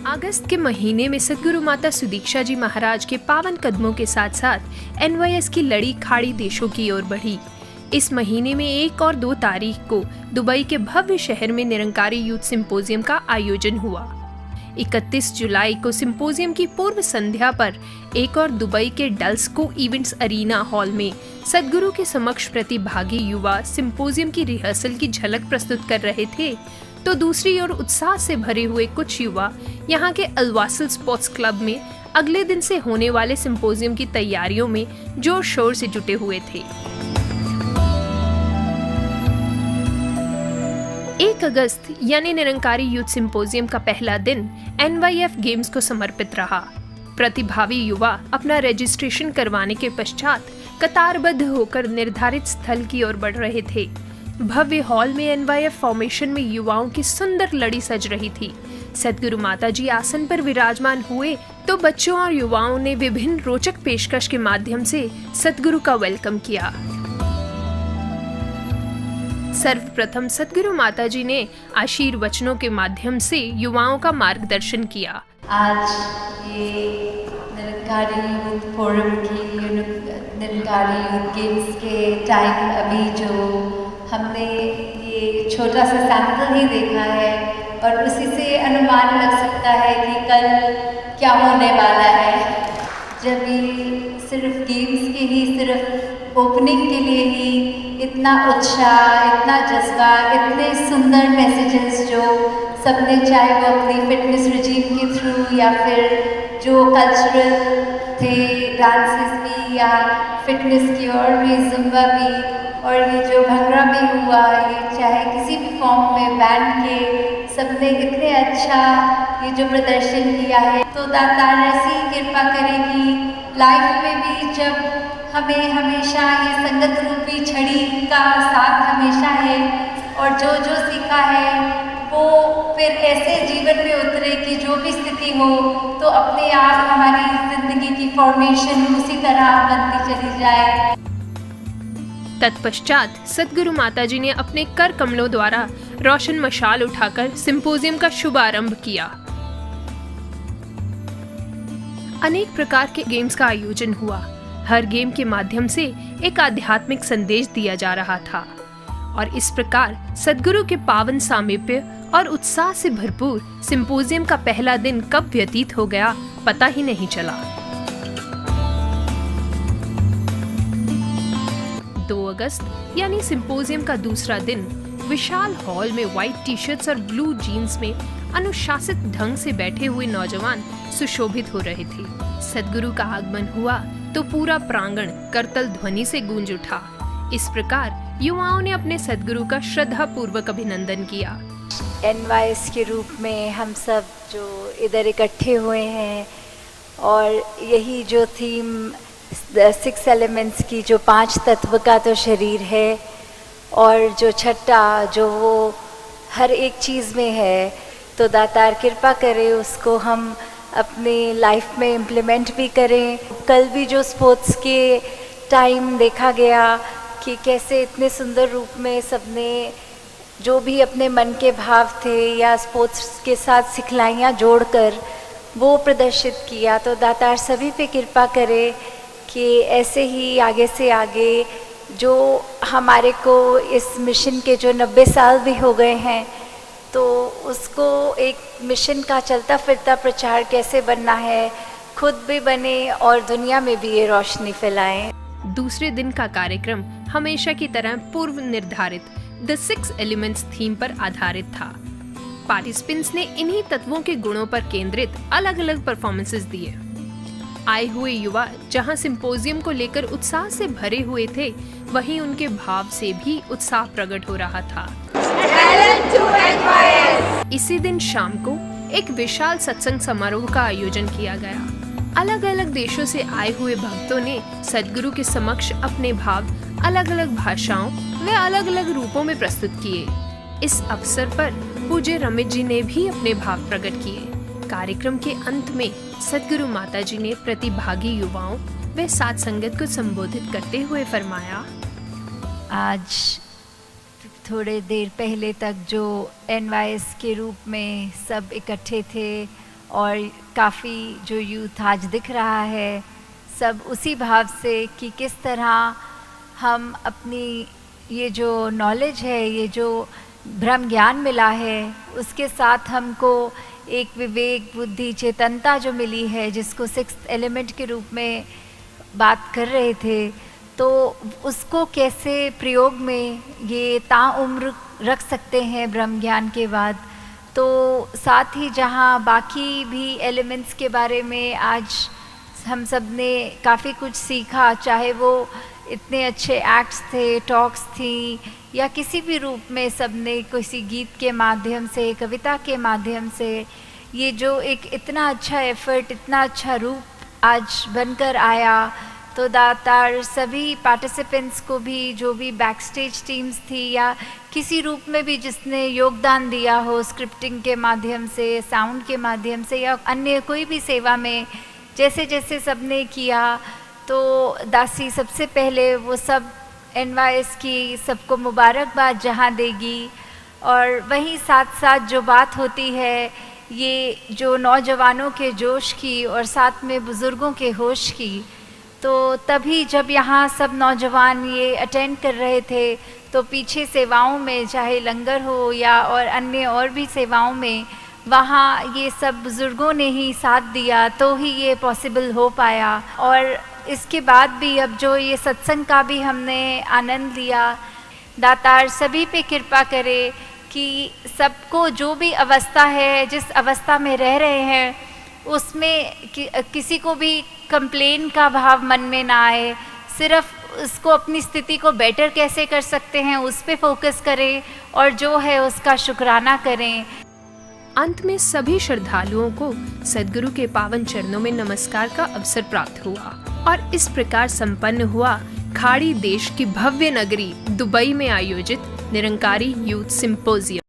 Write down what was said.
अगस्त के महीने में सद्गुरु माता सुदीक्षा जी महाराज के पावन कदमों के साथ साथ एनवाईएस की लड़ी खाड़ी देशों की ओर बढ़ी। इस महीने में 1 और 2 तारीख को दुबई के भव्य शहर में निरंकारी यूथ सिंपोजियम का आयोजन हुआ। 31 जुलाई को सिंपोजियम की पूर्व संध्या पर एक और दुबई के डल्स्को इवेंट्स अरीना हॉल में सद्गुरु के समक्ष प्रतिभागी युवा सिंपोजियम की रिहर्सल की झलक प्रस्तुत कर रहे थे, तो दूसरी ओर उत्साह से भरे हुए कुछ युवा यहाँ के अल्वासल स्पोर्ट्स क्लब में अगले दिन से होने वाले सिंपोजियम की तैयारियों में जोर शोर से जुटे हुए थे। 1 अगस्त यानी निरंकारी यूथ सिंपोजियम का पहला दिन एनवाईएफ गेम्स को समर्पित रहा। प्रतिभावी युवा अपना रजिस्ट्रेशन करवाने के पश्चात कतारबद्ध होकर निर्धारित स्थल की ओर बढ़ रहे थे। भव्य हॉल में एनवाईएफ फॉर्मेशन में युवाओं की सुंदर लड़ी सज रही थी। सद्गुरु माता जी आसन पर विराजमान हुए तो बच्चों और युवाओं ने विभिन्न रोचक पेशकश के माध्यम से सद्गुरु का वेलकम किया। सर्वप्रथम सद्गुरु माता जी ने आशीर्वचनों के माध्यम से युवाओं का मार्गदर्शन किया। आज ये निरंकारी यूथ फोरम की निरंकारी यूथ गेम्स के टाइम अभी जो हमने ये छोटा सा सैंपल ही देखा है और उसी से अनुमान लग सकता है कि कल क्या होने वाला है। जब ये सिर्फ गेम्स के ही सिर्फ ओपनिंग के लिए ही इतना उत्साह, इतना जज्बा, इतने सुंदर मैसेजेस जो सबने, चाहे वो अपनी फिटनेस रिजीम के थ्रू या फिर जो कल्चरल थे डांसेस भी या फिटनेस की और भी जुम्बा भी और ये जो भंगड़ा भी हुआ, ये चाहे किसी भी फॉर्म में बैंड के सबने इतने अच्छा ये जो प्रदर्शन किया है, तो दातार ऐसी कृपा करेगी लाइफ में भी जब हमें हमेशा ये संगत रूपी छड़ी का साथ हमेशा है और जो जो सीखा है वो फिर ऐसे जीवन में उतरे कि जो भी स्थिति हो तो अपने आप हमारी जिंदगी की फॉर्मेशन उसी तरह बनती चली जाए। तत्पश्चात सद्गुरु माताजी ने अपने कर कमलों द्वारा रोशन मशाल उठाकर सिंपोजियम का शुभारंभ किया। अनेक प्रकार के गेम्स का आयोजन हुआ। हर गेम के माध्यम से एक आध्यात्मिक संदेश दिया जा रहा था और इस प्रकार सद्गुरु के पावन सामीप्य और उत्साह से भरपूर सिंपोजियम का पहला दिन कब व्यतीत हो गया पता ही नहीं चला। 2 अगस्त यानी सिंपोजियम का दूसरा दिन विशाल हॉल में व्हाइट टी-शर्ट्स और ब्लू जीन्स में अनुशासित ढंग से बैठे हुए नौजवान सुशोभित हो रहे थे। सद्गुरु का आगमन हुआ तो पूरा प्रांगण करतल ध्वनि से गूंज उठा। इस प्रकार युवाओं ने अपने सद्गुरु का श्रद्धा पूर्वक अभिनंदन किया। एनवाईएस के रूप में हम सब जो इधर इकट्ठे हुए हैं और यही जो थीम 6 एलिमेंट्स की, जो 5 तत्व का तो शरीर है और जो छठा जो वो हर एक चीज़ में है, तो दातार कृपा करे उसको हम अपने लाइफ में इम्प्लीमेंट भी करें। कल भी जो स्पोर्ट्स के टाइम देखा गया कि कैसे इतने सुंदर रूप में सबने जो भी अपने मन के भाव थे या स्पोर्ट्स के साथ सिखलाइयाँ जोड़कर वो प्रदर्शित किया, तो दातार सभी पे कृपा करे कि ऐसे ही आगे से आगे जो हमारे को इस मिशन के जो 90 साल भी हो गए हैं, तो उसको एक मिशन का चलता फिरता प्रचार कैसे बनना है, खुद भी बने और दुनिया में भी ये रोशनी फैलाएं। दूसरे दिन का कार्यक्रम हमेशा की तरह पूर्व निर्धारित द 6 एलिमेंट्स थीम पर आधारित था। पार्टिसिपेंट्स ने इन्हीं तत्वों के गुणों पर केंद्रित अलग अलग परफॉर्मेंसेस दिए। आए हुए युवा जहां सिंपोजियम को लेकर उत्साह से भरे हुए थे, वहीं उनके भाव से भी उत्साह प्रकट हो रहा था। इसी दिन शाम को एक विशाल सत्संग समारोह का आयोजन किया गया। अलग अलग देशों से आए हुए भक्तों ने सद्गुरु के समक्ष अपने भाव अलग अलग भाषाओं व अलग अलग रूपों में प्रस्तुत किए। इस अवसर पर पूज्य रमित जी ने भी अपने भाव प्रकट किए। कार्यक्रम के अंत में सद्गुरु माता जी ने प्रतिभागी युवाओं व साथ संगत को संबोधित करते हुए फरमाया, आज थोड़े देर पहले तक जो एनवाईएस के रूप में सब इकट्ठे थे और काफ़ी जो यूथ आज दिख रहा है सब उसी भाव से कि किस तरह हम अपनी ये जो नॉलेज है, ये जो ब्रह्म ज्ञान मिला है, उसके साथ हमको एक विवेक, बुद्धि, चेतनता जो मिली है, जिसको सिक्स्थ एलिमेंट के रूप में बात कर रहे थे, तो उसको कैसे प्रयोग में ये ताउम्र रख सकते हैं ब्रह्म ज्ञान के बाद। तो साथ ही जहाँ बाकी भी एलिमेंट्स के बारे में आज हम सब ने काफ़ी कुछ सीखा, चाहे वो इतने अच्छे एक्ट्स थे, टॉक्स थी, या किसी भी रूप में सब ने किसी गीत के माध्यम से, कविता के माध्यम से, ये जो एक इतना अच्छा एफर्ट, इतना अच्छा रूप आज बनकर आया, तो दातार सभी पार्टिसिपेंट्स को भी, जो भी बैक स्टेज टीम्स थी या किसी रूप में भी जिसने योगदान दिया हो, स्क्रिप्टिंग के माध्यम से, साउंड के माध्यम से, या अन्य कोई भी सेवा में जैसे जैसे सब ने किया, तो दासी सबसे पहले वो सब NYS की सबको मुबारकबाद जहाँ देगी। और वहीं साथ साथ जो बात होती है, ये जो नौजवानों के जोश की और साथ में बुज़ुर्गों के होश की, तो तभी जब यहाँ सब नौजवान ये अटेंड कर रहे थे, तो पीछे सेवाओं में, चाहे लंगर हो या और अन्य और भी सेवाओं में, वहाँ ये सब बुज़ुर्गों ने ही साथ दिया, तो ही ये पॉसिबल हो पाया। और इसके बाद भी अब जो ये सत्संग का भी हमने आनंद लिया, दातार सभी पे कृपा करे कि सबको जो भी अवस्था है, जिस अवस्था में रह रहे हैं, उसमें किसी को भी कंप्लेन का भाव मन में ना आए, सिर्फ उसको अपनी स्थिति को बेटर कैसे कर सकते हैं उस पे फोकस करें और जो है उसका शुक्राना करें। अंत में सभी श्रद्धालुओं को सद्गुरु के पावन चरणों में नमस्कार का अवसर प्राप्त हुआ और इस प्रकार संपन्न हुआ खाड़ी देश की भव्य नगरी दुबई में आयोजित निरंकारी यूथ सिंपोजियम।